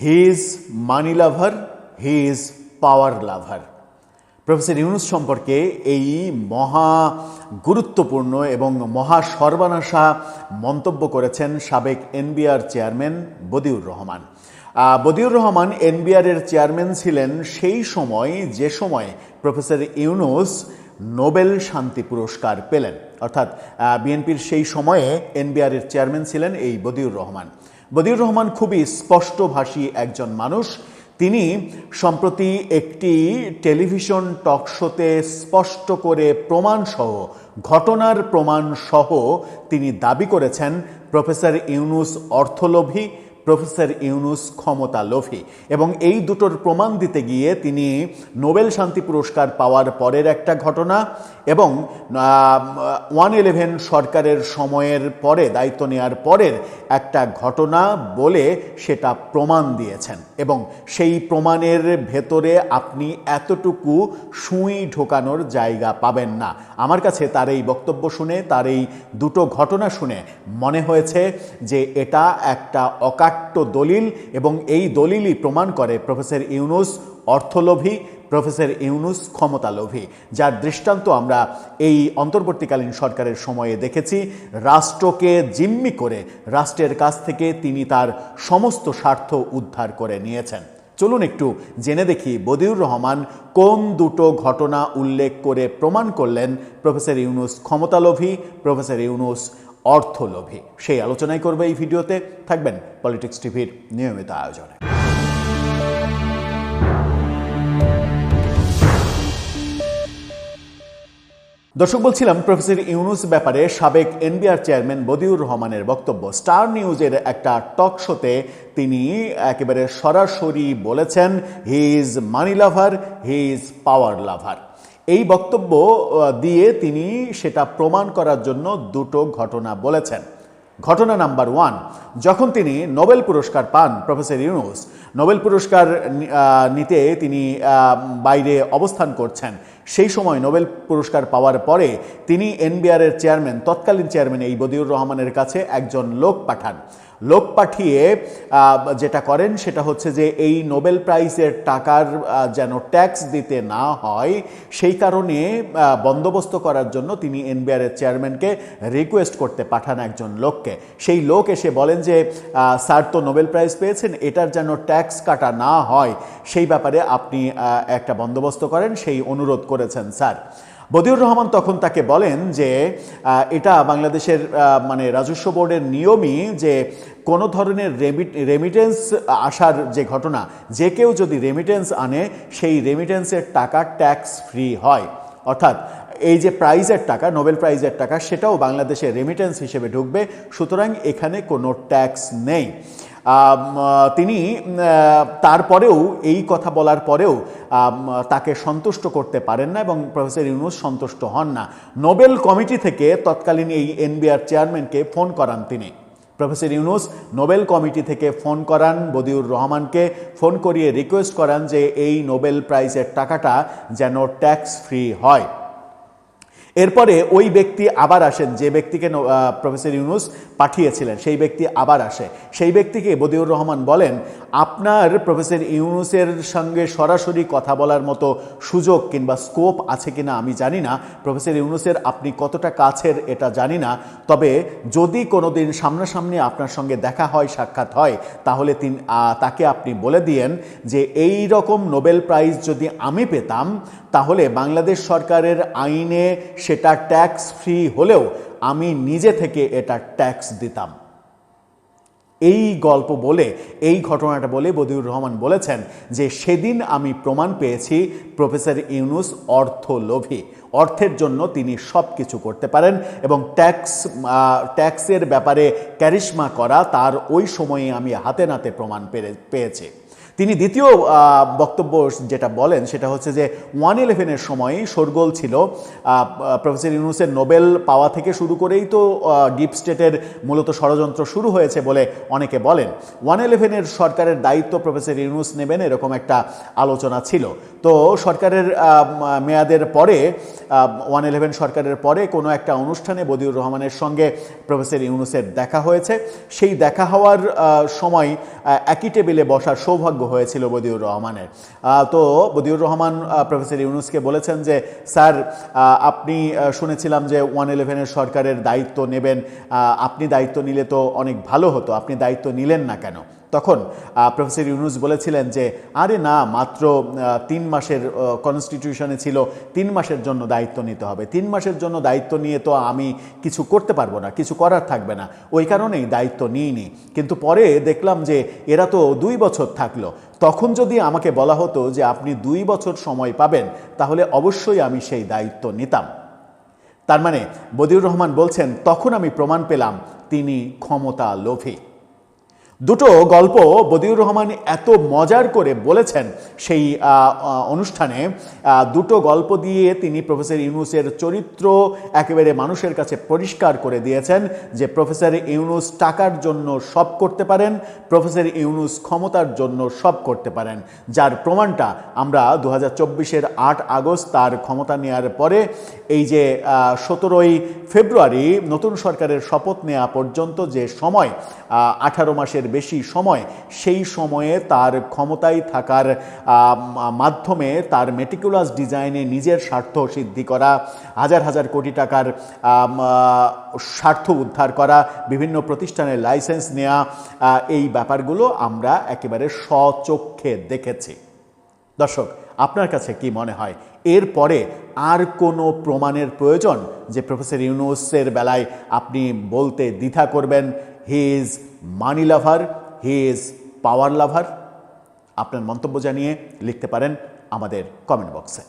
He is money lover, he is power lover. Professor Yunus সম্পর্কে এই মহা গুরুত্বপূর্ণ এবং মহা সর্বনাশা মন্তব্য করেছেন সাবেক এনবিআর চেয়ারম্যান বদিউর রহমান। বদিউর রহমান এনবিআরের চেয়ারম্যান ছিলেন সেই সময় যে সময় প্রফেসর ইউনূস নোবেল শান্তি পুরস্কার পেলেন, অর্থাৎ বিএনপির সেই সময়ে এনবিআরের চেয়ারম্যান ছিলেন এই বদিউর রহমান। বদিউর রহমান খুবই স্পষ্টভাষী একজন মানুষ। তিনি সম্প্রতি একটি টেলিভিশন টক শোতে স্পষ্ট করে প্রমাণসহ, ঘটনার প্রমাণসহ তিনি দাবি করেছেন প্রফেসর ইউনূস অর্থলোভী, প্রফেসর ইউনূস ক্ষমতা লোভী। এবং এই দুটোর প্রমাণ দিতে গিয়ে তিনি নোবেল শান্তি পুরস্কার পাওয়ার পরের একটা ঘটনা এবং 1/11 সরকারের সময়ের পরে, দায়িত্ব নেওয়ার পরের একটা ঘটনা বলে সেটা প্রমাণ দিয়েছেন। এবং সেই প্রমাণের ভেতরে আপনি এতটুকু সুই ঢোকানোর জায়গা পাবেন না। আমার কাছে তার এই বক্তব্য শুনে, তার এই দুটো ঘটনা শুনে মনে হয়েছে যে এটা একটা অকাট্য দলিল, এবং এই দলিলই প্রমাণ করে প্রফেসর ইউনূস অর্থলোভী, প্রফেসর ইউনূস ক্ষমতালোভী, যার দৃষ্টান্ত আমরা এই অন্তর্বর্তীকালীন সরকারের সময়ে দেখেছি। রাষ্ট্রকে জিম্মি করে রাষ্ট্রের কাছ থেকে তিনি তার সমস্ত স্বার্থ উদ্ধার করে নিয়েছেন। চলুন একটু জেনে দেখি বদিউর রহমান কোন দুটো ঘটনা উল্লেখ করে প্রমাণ করলেন প্রফেসর ইউনূস ক্ষমতালোভী, প্রফেসর ইউনূস অর্থলোভী। সেই আলোচনাই করবে এই ভিডিওতে। থাকবেন পলিটিক্স টিভির নিয়মিত আয়োজনে। দর্শক, বলছিলাম প্রফেসর ইউনূস ব্যাপারে সাবেক এনবিআর চেয়ারম্যান বদিউর রহমানের বক্তব্য। স্টার নিউজের একটা টক শোতে তিনি একেবারে সরাসরি বলেছেন, he is money lover, he is power লাভার। এই বক্তব্য দিয়ে তিনি সেটা প্রমাণ করার জন্য দুটো ঘটনা বলেছেন। ঘটনা নাম্বার 1, যখন তিনি নোবেল পুরস্কার পান, প্রফেসর ইউনূস নোবেল পুরস্কার নিতে তিনি বাইরে অবস্থান করছেন, সেই সময় নোবেল পুরস্কার পাওয়ার পরে তিনি এনবিআরের চেয়ারম্যান, তৎকালীন চেয়ারম্যান এই বদিউর রহমানের কাছে একজন লোক পাঠান। লোক পাঠিয়ে যেটা করেন সেটা হচ্ছে যে এই নোবেল প্রাইজের টাকার যেন ট্যাক্স দিতে না হয় সেই কারণে বন্দোবস্ত করার জন্য তিনি এনবিআরের চেয়ারম্যানকে রিকোয়েস্ট করতে পাঠান একজন লোককে। সেই লোক এসে বলেন যে স্যার তো নোবেল প্রাইজ পেয়েছেন, এটার যেন ট্যাক্স কাটা না হয় সেই ব্যাপারে আপনি একটা বন্দোবস্ত করেন, সেই অনুরোধ করেছেন স্যার। বদিউর রহমান তখন তাকে বলেন যে এটা বাংলাদেশের মানে রাজস্ব বোর্ডের নিয়মই যে কোনো ধরনের রেমিটেন্স আসার যে ঘটনা, যে কেউ যদি রেমিটেন্স আনে সেই রেমিটেন্সের টাকা ট্যাক্স ফ্রি হয়। অর্থাৎ এই যে প্রাইজের টাকা, নোবেল প্রাইজের টাকা, সেটাও বাংলাদেশে রেমিটেন্স হিসেবে ঢুকবে, সুতরাং এখানে কোনো ট্যাক্স নেই। তিনি তারপরেও, এই কথা বলার পরেও তাকে সন্তুষ্ট করতে পারেন না এবং প্রফেসর ইউনূস সন্তুষ্ট হন না। নোবেল কমিটি থেকে তৎকালীন এই এনবিআর চেয়ারম্যানকে ফোন করান তিনি। প্রফেসর ইউনূস নোবেল কমিটি থেকে ফোন করান বদিউর রহমানকে, ফোন করিয়ে রিকোয়েস্ট করান যে এই নোবেল প্রাইজের টাকাটা যেন ট্যাক্স ফ্রি হয়। এরপরে ওই ব্যক্তি আবার আসেন, যে ব্যক্তিকে প্রফেসর ইউনূস পাঠিয়েছিলেন সেই ব্যক্তি আবার আসে। সেই ব্যক্তিকে বদিউর রহমান বলেন, আপনার প্রফেসর ইউনূসের সঙ্গে সরাসরি কথা বলার মতো সুযোগ কিংবা স্কোপ আছে কিনা আমি জানি না, প্রফেসর ইউনূসের আপনি কতটা কাছের এটা জানি না, তবে যদি কোনোদিন সামনাসামনি আপনার সঙ্গে দেখা হয়, সাক্ষাৎ হয়, তাহলে তাকে আপনি বলে দিয়েন যে এই রকম নোবেল প্রাইজ যদি আমি পেতাম তাহলে বাংলাদেশ সরকারের আইনে সেটা ট্যাক্স ফ্রি হলেও আমি নিজে থেকে এটা ট্যাক্স দিতাম। এই গল্প বলে, এই ঘটনাটা বলে বদিউর রহমান বলেছেন যে সেদিন আমি প্রমাণ পেয়েছি প্রফেসর ইউনূস অর্থলোভী। অর্থের জন্য তিনি সব কিছু করতে পারেন এবং ট্যাক্সের ব্যাপারে ক্যারিশমা করা তার ওই সময়ে আমি হাতে নাতে প্রমাণ পেয়েছি। তিনি দ্বিতীয় বক্তব্য যেটা বলেন সেটা হচ্ছে যে 111-এর সময় শোরগোল ছিল প্রফেসর ইউনূসের নোবেল পাওয়া থেকে শুরু করেই তো ডিপ স্টেটের মূলত ষড়যন্ত্র শুরু হয়েছে বলে অনেকে বলেন। 111-এর সরকারের দায়িত্ব প্রফেসর ইউনূস নেবেন এরকম একটা আলোচনা ছিল। তো সরকারের মেয়াদের পরে 111 সরকারের পরে কোনো একটা অনুষ্ঠানে বদিউর রহমানের সঙ্গে প্রফেসর ইউনূসের দেখা হয়েছে। সেই দেখা হওয়ার সময় একই টেবিলে বসার সৌভাগ্য হয়েছিল বদিউর রহমানের। তো বদিউর রহমান প্রফেসর ইউনূসকে বলেছেন যে স্যার, আপনি শুনেছিলাম যে 111-এর সরকারের দায়িত্ব নেবেন, আপনি দায়িত্ব নিলে তো অনেক ভালো হতো, আপনি দায়িত্ব নিলেন না কেন? তখন প্রফেসর ইউনূস বলেছিলেন যে আরে না, মাত্র 3 মাসের কনস্টিটিউশনে ছিল 3 মাসের জন্য দায়িত্ব নিতে হবে, 3 মাসের জন্য দায়িত্ব নিয়ে তো আমি কিছু করতে পারবো না, কিছু করার থাকবে না, ওই কারণেই দায়িত্ব নিইনি। কিন্তু পরে দেখলাম যে এরা তো 2 বছর থাকলো, তখন যদি আমাকে বলা হতো যে আপনি 2 বছর সময় পাবেন তাহলে অবশ্যই আমি সেই দায়িত্ব নিতাম। তার মানে বদিউর রহমান বলছেন তখন আমি প্রমাণ পেলাম তিনি ক্ষমতা লোভী। দুটো গল্প বদিউর রহমান এত মজার করে বলেছেন সেই অনুষ্ঠানে, দুটো গল্প দিয়ে তিনি প্রফেসর ইউনূসের চরিত্র একেবারে মানুষের কাছে পরিষ্কার করে দিয়েছেন যে প্রফেসর ইউনূস টাকার জন্য সব করতে পারেন, প্রফেসর ইউনূস ক্ষমতার জন্য সব করতে পারেন, যার প্রমাণটা আমরা 2024-এর 8 আগস্ট তার ক্ষমতা নেওয়ার পরে এই যে 17ই ফেব্রুয়ারি নতুন সরকারের শপথ নেওয়া পর্যন্ত যে সময় 18 মাসের বেশি সময়, সেই সময়ে তার ক্ষমতায় থাকার মাধ্যমে তার মেটিকুলাস ডিজাইনে নিজের স্বার্থ সিদ্ধি করা, হাজার হাজার কোটি টাকার স্বার্থ উদ্ধার করা, বিভিন্ন প্রতিষ্ঠানের লাইসেন্স নেওয়া, এই ব্যাপারগুলো আমরা একেবারে স্বচক্ষে দেখেছি। দর্শক, আপনার কাছে কি মনে হয় এরপরে আর কোনো প্রমাণের প্রয়োজন যে প্রফেসর ইউনূসের বেলায় আপনি বলতে দ্বিধা করবেন he is money lover, he is power লাভার? আপনার মন্তব্য জানিয়ে লিখতে পারেন আমাদের কমেন্ট বক্সে।